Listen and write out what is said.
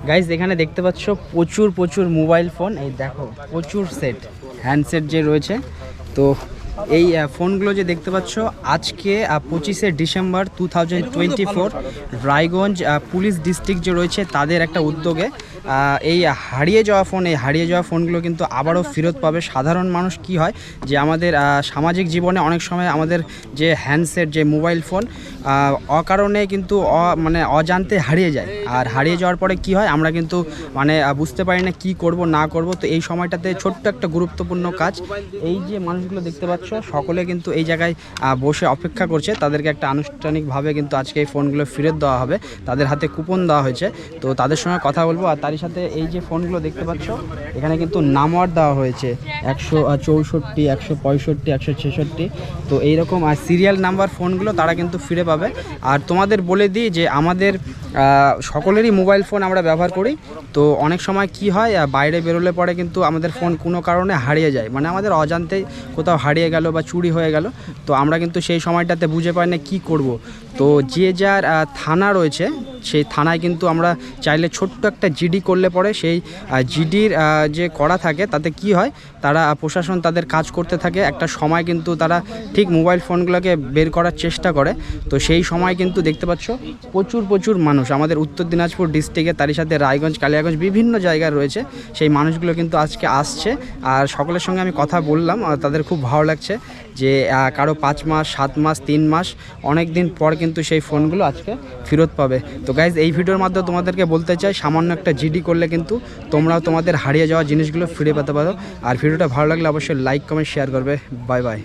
Guys এখানে দেখতে পাচ্ছ প্রচুর প্রচুর মোবাইল ফোন, এই দেখো প্রচুর সেট হ্যান্ডসেট যে রয়েছে। তো এই ফোনগুলো যে দেখতে পাচ্ছ আজকে 25শে ডিসেম্বর 2024 রায়গঞ্জ পুলিশ ডিস্ট্রিক্ট যে রয়েছে তাদের একটা উদ্যোগে এই হারিয়ে যাওয়া ফোনগুলো কিন্তু আবারও ফেরত পাবে। সাধারণ মানুষ কি হয় যে আমাদের সামাজিক জীবনে অনেক সময় আমাদের যে হ্যান্ডসেট যে মোবাইল ফোন অকারণে কিন্তু মানে অজান্তে হারিয়ে যায়, আর হারিয়ে যাওয়ার পরে কি হয় আমরা কিন্তু মানে বুঝতে পারি না কি করব না করব। তো এই সময়টাতে ছোট্ট একটা গুরুত্বপূর্ণ কাজ, এই যে মানুষগুলো দেখতে পাচ্ছ সকলে কিন্তু এই জায়গায় বসে অপেক্ষা করছে, তাদেরকে একটা আনুষ্ঠানিকভাবে কিন্তু আজকে এই ফোনগুলো ফেরত দেওয়া হবে, তাদের হাতে কুপন দেওয়া হয়েছে। তো তাদের সঙ্গে কথা বলবো। আর তারই সাথে এই যে ফোনগুলো দেখতে পাচ্ছ এখানে কিন্তু নাম্বার দেওয়া হয়েছে 164, 165, 166। তো এইরকম সিরিয়াল নাম্বার ফোনগুলো তারা কিন্তু ফিরে পাবে। আর তোমাদের বলে দিই যে আমাদের সকলেরই মোবাইল ফোন আমরা ব্যবহার করি। তো অনেক সময় কি হয় বাইরে বেরোলে পরে কিন্তু আমাদের ফোন কোনো কারণে হারিয়ে যায়, মানে আমাদের অজান্তেই কোথাও হারিয়ে গেল বা চুরি হয়ে গেল। তো আমরা কিন্তু সেই সময়টাতে বুঝে পাই না কী করব। তো যে যার থানা রয়েছে সেই থানায় কিন্তু আমরা চাইলে ছোট্ট একটা জিডি করলে পরে সেই জিডির যে করা থাকে তাতে কি হয় তারা প্রশাসন তাদের কাজ করতে থাকে। একটা সময় কিন্তু তারা ঠিক মোবাইল ফোনগুলোকে বের করার চেষ্টা করে। তো সেই সময় কিন্তু দেখতে পাচ্ছ প্রচুর প্রচুর মানুষ আমাদের উত্তর দিনাজপুর ডিস্ট্রিক্টে, তারই সাথে রায়গঞ্জ, কালিয়াগঞ্জ বিভিন্ন জায়গায় রয়েছে। সেই মানুষগুলো কিন্তু আজকে আসছে। আর সকলের সঙ্গে আমি কথা বললাম, তাদের খুব ভালো লাগছে যে কারো 5 মাস, 7 মাস, 3 মাস অনেক দিন পর কিন্তু সেই ফোনগুলো আজকে ফেরত পাবে। তো গাইজ এই ভিডিওর মাধ্যমে তোমাদেরকে বলতে চাই সামান্য একটা জিডি করলে কিন্তু তোমরাও তোমাদের হারিয়ে যাওয়া জিনিসগুলো ফিরে পেতে পারো। আর ভিডিওটা ভালো লাগলে অবশ্যই লাইক, কমেন্ট, শেয়ার করবে। Bye bye.